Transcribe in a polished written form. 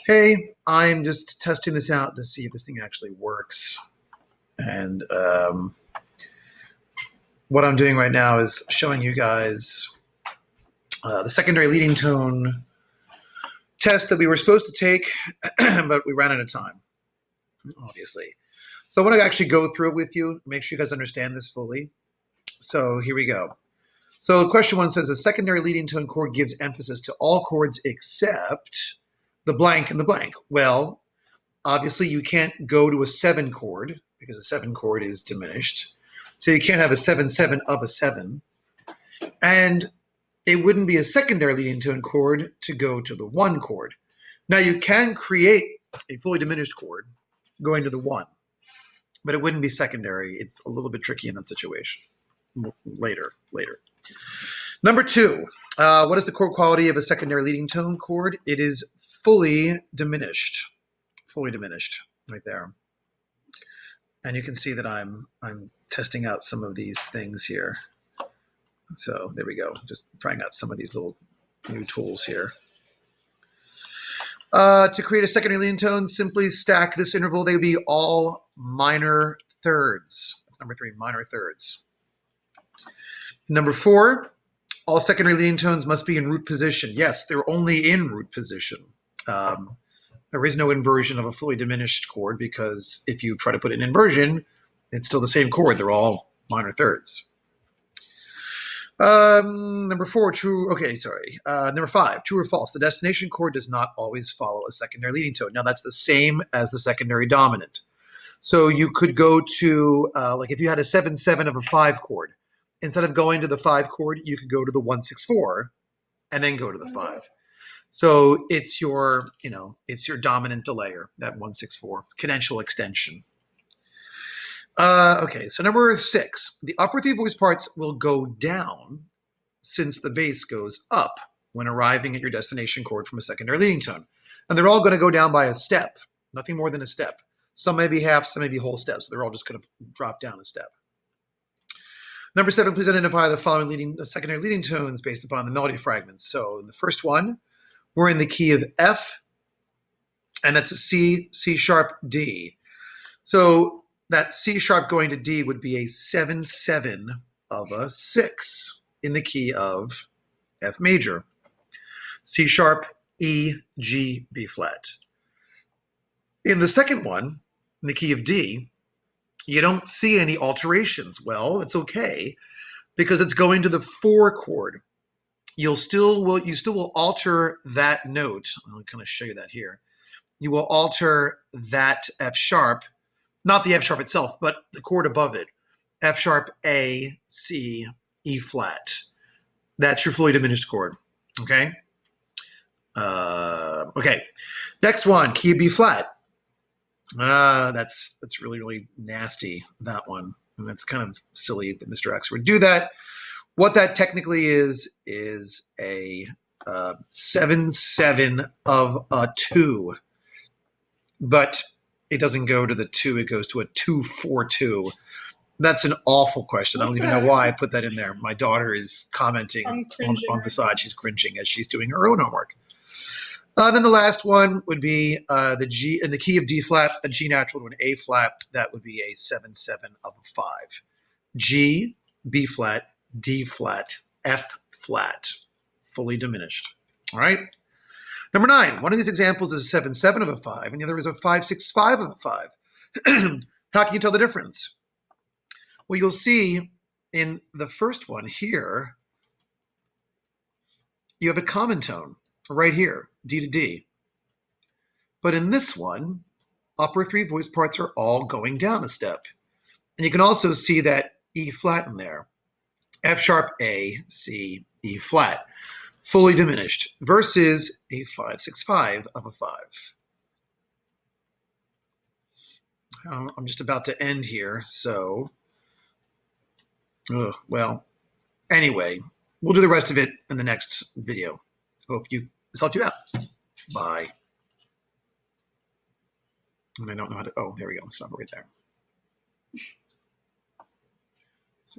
Hey, I'm just testing this out to see if this thing actually works. And what I'm doing right now is showing you guys the secondary leading tone test that we were supposed to take, but we ran out of time, obviously. So I want to actually go through it with you, make sure you guys understand this fully. So here we go. So question one says, a secondary leading tone chord gives emphasis to all chords except the blank and the blank. Well, obviously you can't go to a 7 chord because a 7 chord is diminished. So you can't have a 7/7 of a 7. And it wouldn't be a secondary leading tone chord to go to the 1 chord. Now you can create a fully diminished chord going to the 1, but it wouldn't be secondary. It's a little bit tricky in that situation. Later. Number 2, what is the chord quality of a secondary leading tone chord? It is fully diminished right there. And you can see that I'm testing out some of these things here. So there we go, just trying out some of these little new tools here. To create a secondary leading tone, simply stack this interval. They would be all minor thirds. That's number 3, minor thirds. Number 4, all secondary leading tones must be in root position. Yes, they're only in root position. There is no inversion of a fully diminished chord because if you try to put an inversion, it's still the same chord. They're all minor thirds. Number 4, true. Okay, sorry. Number 5, true or false. The destination chord does not always follow a secondary leading tone. Now that's the same as the secondary dominant. So you could go to, like if you had a 7/7 of a 5 chord, instead of going to the 5 chord, you could go to the 1/6/4 and then go to the 5. So it's your, it's your dominant delayer, that 1/6/4 cadential extension. Okay, so number 6, the upper 3 voice parts will go down since the bass goes up when arriving at your destination chord from a secondary leading tone. And they're all going to go down by a step, nothing more than a step. Some may be half, some may be whole steps. So they're all just going to drop down a step. Number 7, please identify the following secondary leading tones based upon the melody fragments. So in the first one, we're in the key of F, and that's a C, C sharp, D. So that C sharp going to D would be a 7/7 of a 6 in the key of F major. C sharp, E, G, B flat. In the second one, in the key of D, you don't see any alterations. Well, it's okay because it's going to the 4 chord. You still will alter that note. I'll kind of show you that here. You will alter that F sharp, not the F sharp itself, but the chord above it. F sharp, A, C, E flat. That's your fully diminished chord. Okay. Okay. Next one, key of B flat. That's really, really nasty, that one. And that's kind of silly that Mr. X would do that. What that technically is a 7/7 of a 2. But it doesn't go to the 2, it goes to a 2/4/2. That's an awful question. I don't even know why I put that in there. My daughter is commenting on the side. She's cringing as she's doing her own homework. Then the last one would be the G in the key of D flat, a G natural to an A flat. That would be a 7/7 of a 5. G, B flat, D flat, F flat, fully diminished. All right. Number 9, one of these examples is a 7/7 of a 5, and the other is a 5/6/5 of a 5. How can you tell the difference? Well, you'll see in the first one here, you have a common tone right here, D to D. But in this one, upper 3 voice parts are all going down a step. And you can also see that E flat in there. F sharp, A, C, E flat. Fully diminished versus a 5/6/5 of a 5. I'm just about to end here, so well, anyway, we'll do the rest of it in the next video. Hope this helped you out. Bye. And I don't know how to, oh, there we go, stop it right there.